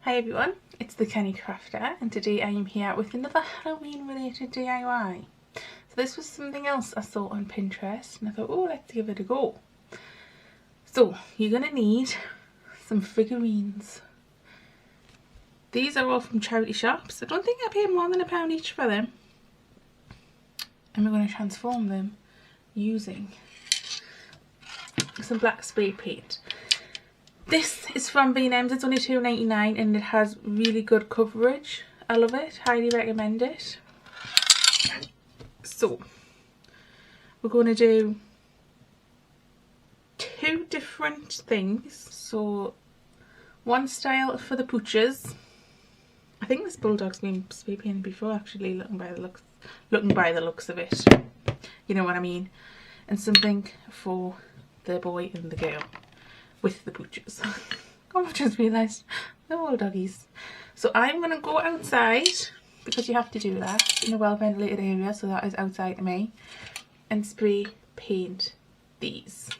Hi everyone, it's the Kenny Crafter and today I am here with another Halloween related DIY. So this was something else I saw on Pinterest and I thought, oh, let's give it a go. So you're going to need some figurines. These are all from charity shops. I don't think I paid more than £1 each for them. And we're going to transform them using some black spray paint. This is from Figurines. It's only £2.99 and it has really good coverage. I love it, highly recommend it. So we're going to do two different things. So one style for the pooches. I think this bulldog's been spray painted before actually, looking by the looks of it. You know what I mean? And something for the boy and the girl with the pooches. Oh, I've just realised they're all doggies. So I'm going to go outside, because you have to do that in a well ventilated area, so that is outside of me, and spray paint these.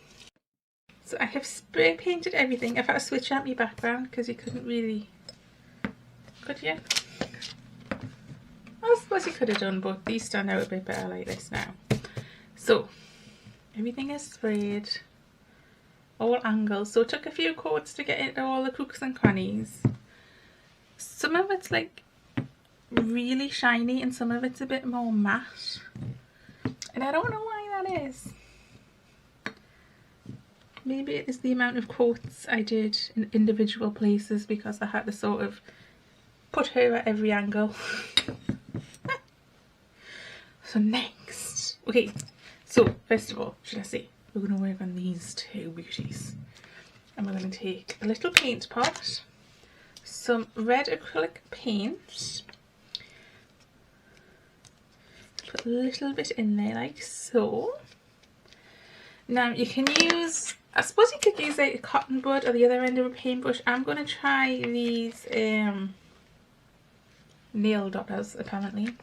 So I have spray painted everything. I've had to switch out my background because you couldn't really, could you? I suppose you could have done, but these stand out a bit better like this now. So everything is sprayed, all angles. So it took a few coats to get into all the crooks and crannies. Some of it's like really shiny and some of it's a bit more matte. And I don't know why that is. Maybe it is the amount of coats I did in individual places because I had to sort of put her at every angle. So next, okay, so first of all, should I say, we're going to work on these two beauties. And we're going to take a little paint pot, some red acrylic paint, put a little bit in there like so. Now you can use, I suppose you could use like a cotton bud or the other end of a paintbrush. I'm going to try these nail dotters apparently.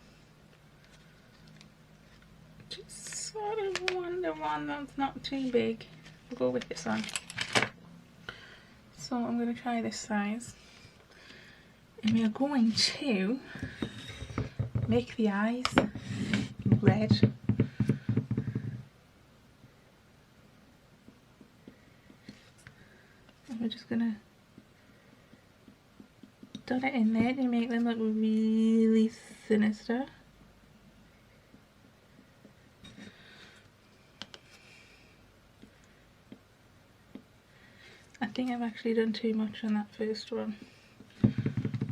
Just sort of want the one that's not too big. We'll go with this one. So I'm going to try this size. And we are going to make the eyes red. And we're just going to dot it in there to make them look really sinister. I think I've actually done too much on that first one.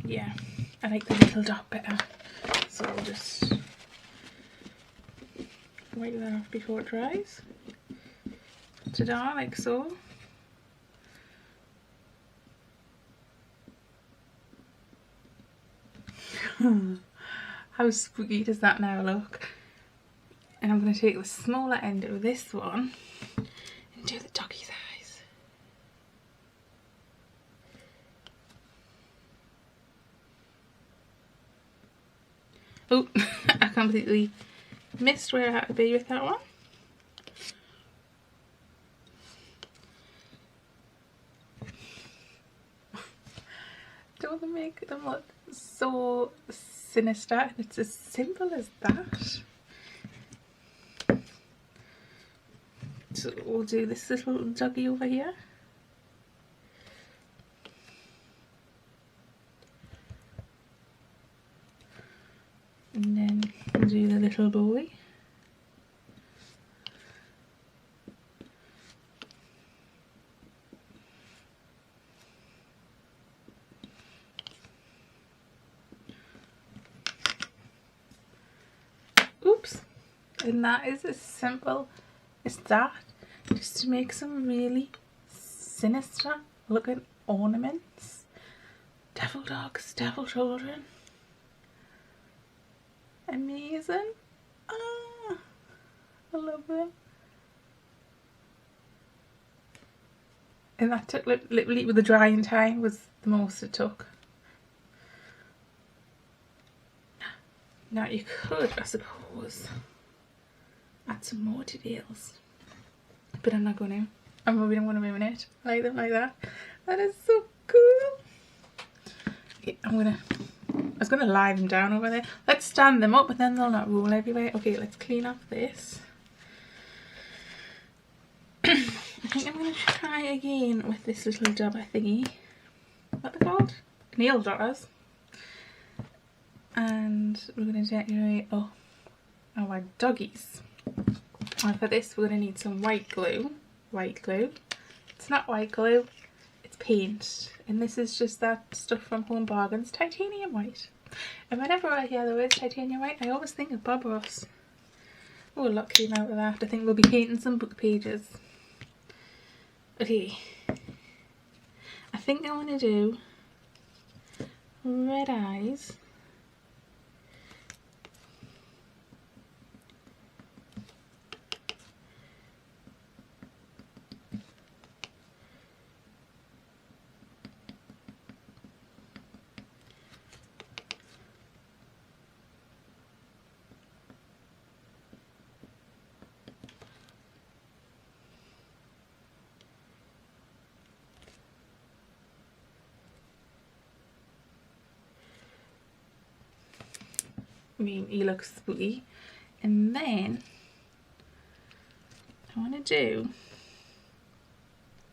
Yeah, I like the little dot better. So I'll just wipe that off before it dries. Ta-da, like so. How spooky does that now look? And I'm going to take the smaller end of this one and do the doggy's eyes. Oh, I completely missed where I had to be with that one. Don't make them look so sinister, and it's as simple as that. So we'll do this little doggy over here. And then we'll do the little boy. Oops. And that is as simple as that. Just to make some really sinister looking ornaments. Devil dogs, devil children. Amazing. Ah, I love them. And that took literally, with the drying time, was the most it took. Now you could, I suppose, add some more details, but I'm not going to. I'm hoping I'm going to ruin it. I like them like that. That is so cool. Okay, I was gonna lie them down over there. Let's stand them up, but then they'll not roll everywhere. Okay, let's clean off this. I think I'm gonna try again with this little Dabba thingy. What they're called? Nail dotters. And we're gonna decorate our doggies. And for this, we're gonna need some white glue. White glue. It's not white glue. It's paint. And this is just that stuff from Home Bargains, titanium white. And whenever I hear the word titanium white, I always think of Bob Ross. Oh, a lot came out of that. I think we'll be painting some book pages. Okay. I think I want to do red eyes. I mean, he looks spooky. And then I want to do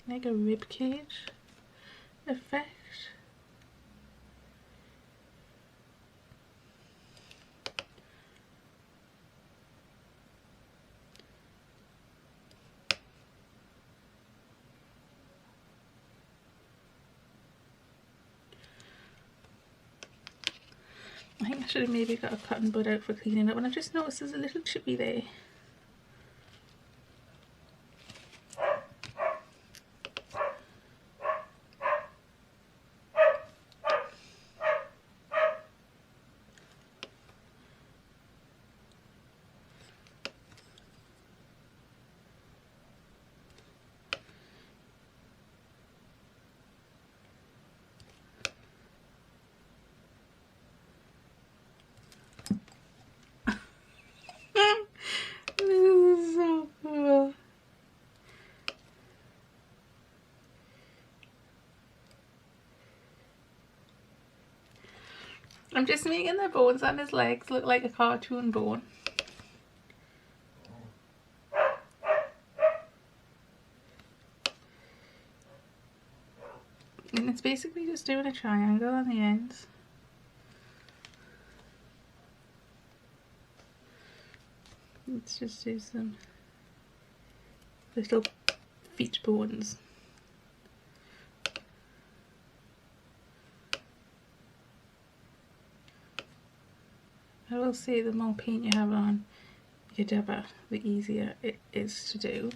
like a rib cage effect. I think I should have maybe got a cotton bud out for cleaning up, and I just noticed there's a little chippy there. This is so cool. I'm just making the bones on his legs look like a cartoon bone. And it's basically just doing a triangle on the ends. Let's just do some little feet bones. I will say the more paint you have on your Dabba, the easier it is to do.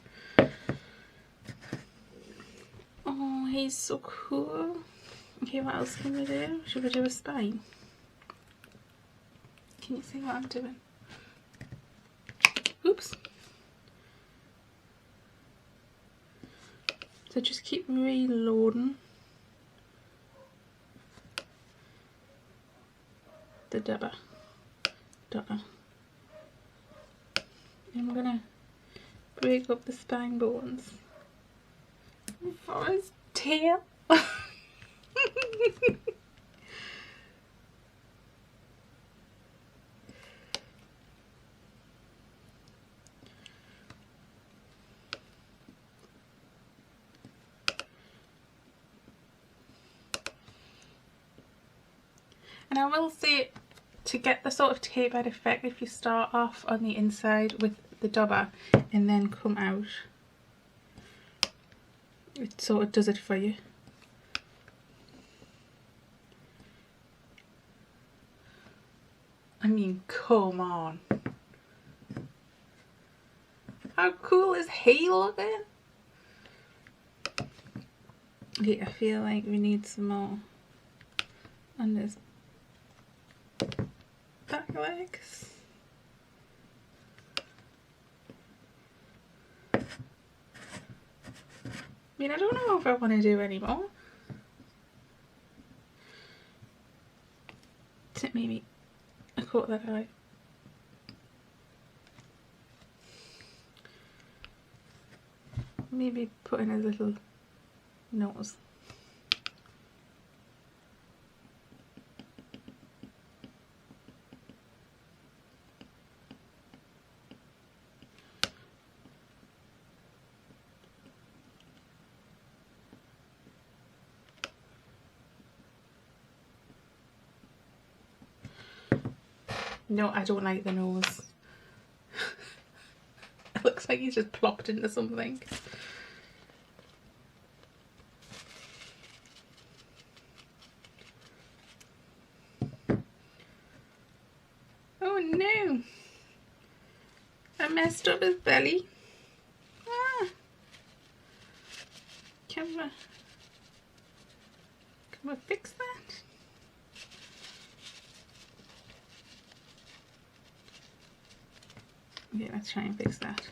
Oh, he's so cool. Okay, what else can we do? Should we do a spine? Can you see what I'm doing? Oops. So just keep reloading the Dabba. And I'm gonna break up the spine bones for his tail. And I will say, to get the sort of tapered effect, if you start off on the inside with the Dabba and then come out, it sort of does it for you. I mean, come on. How cool is he looking? Okay, I feel like we need some more on this back legs. I mean, I don't know if I want to do any more. Maybe I caught that eye. Maybe put in a little nose. No, I don't like the nose. It looks like he's just plopped into something. Oh no! I messed up his belly. Ah! Can we fix that? Okay, let's try and fix that.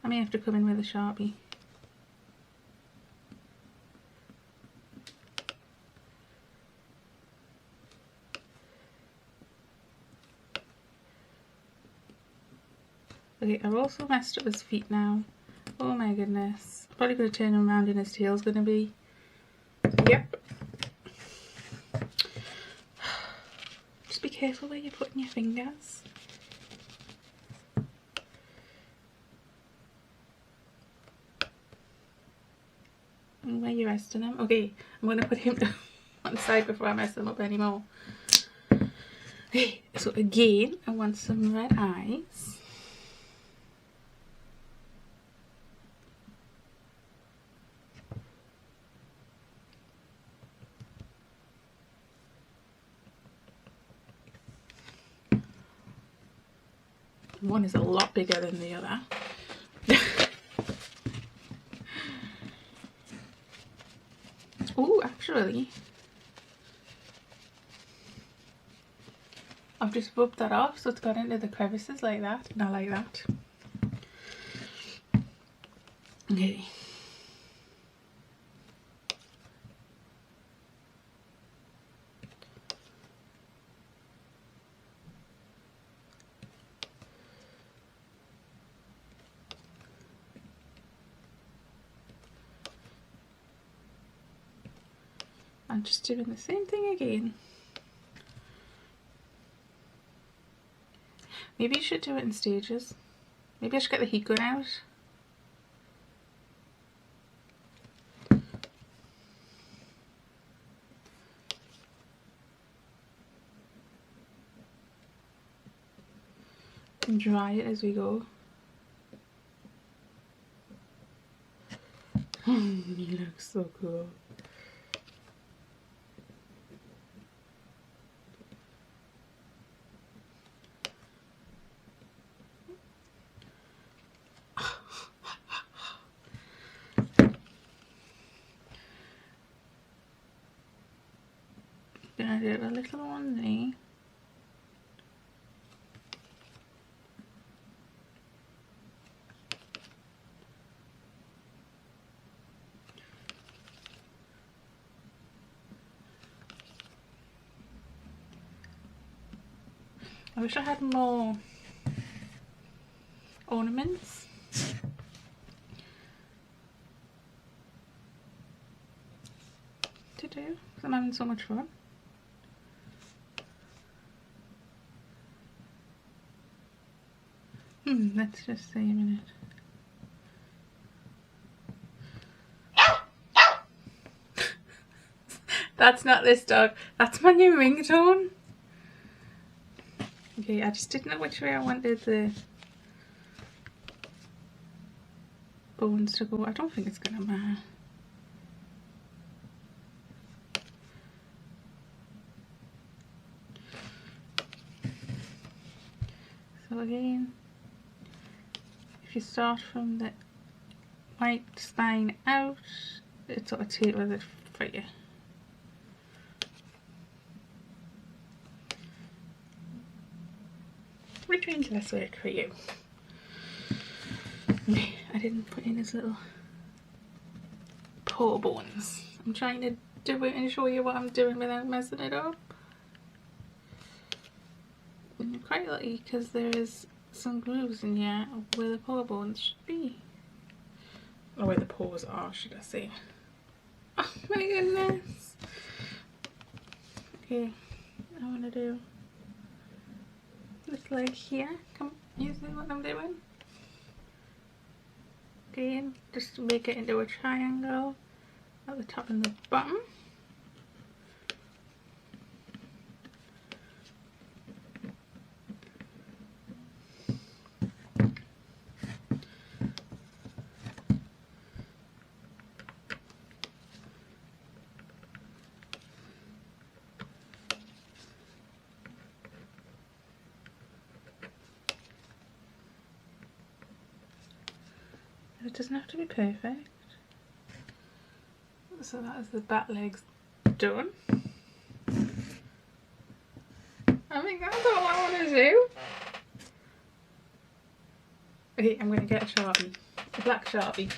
I may have to come in with a Sharpie. Okay, I've also messed up his feet now. Oh my goodness. I'm probably going to turn him around and his tail's going to be... Yep. Just be careful where you're putting your fingers. And where you're resting him. Okay, I'm going to put him to one side before I mess him up anymore. Okay, so again, I want some red eyes. One is a lot bigger than the other. Oh, actually, I've just rubbed that off so it's got into the crevices like that, and I like that. Okay. I'm just doing the same thing again. Maybe you should do it in stages. Maybe I should get the heat gun out. And dry it as we go. He looks so cool. Gonna do a little one there. I wish I had more ornaments. To do, because I'm having so much fun. Let's just see a minute. That's not this dog. That's my new ringtone. Okay, I just didn't know which way I wanted the bones to go. I don't think it's gonna matter. So again, if you start from the white spine out, it sort of tapers it for you. Which one's the best work for you? I didn't put in his little paw bones. I'm trying to do it and show you what I'm doing without messing it up. And you're quite lucky because there is some grooves in here where the paw bones should be. Or where the paws are, should I say. Oh my goodness. Okay, I want to do this leg here. Come, you see what I'm doing? Again, just to make it into a triangle at the top and the bottom. it doesn't have to be perfect. So that is the back legs done. I think that's all I want to do. Okay, I'm going to get a Sharpie, a black Sharpie,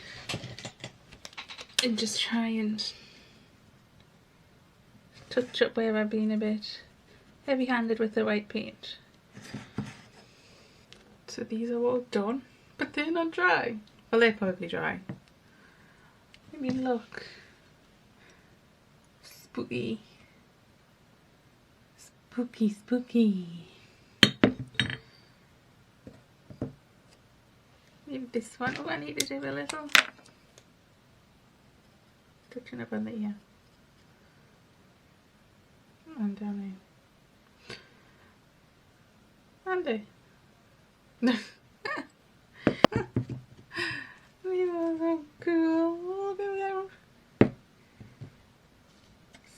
and just try and touch up where I've been a bit heavy-handed with the white paint. So these are all done, but they're not dry. Well, they're probably dry. I mean, look. Spooky. Spooky, spooky. Maybe this one. Oh, I need to do a little touching up on the ear. And down here. And there. These are so cool. Look at them.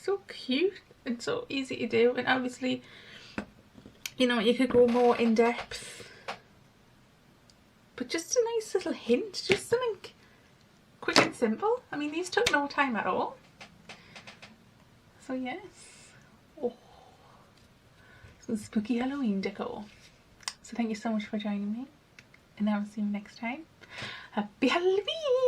So cute and so easy to do. And obviously, you know, you could go more in depth. But just a nice little hint, just something quick and simple. I mean, these took no time at all. So yes. Oh, some spooky Halloween decor. So thank you so much for joining me. And I will see you next time. Happy Halloween!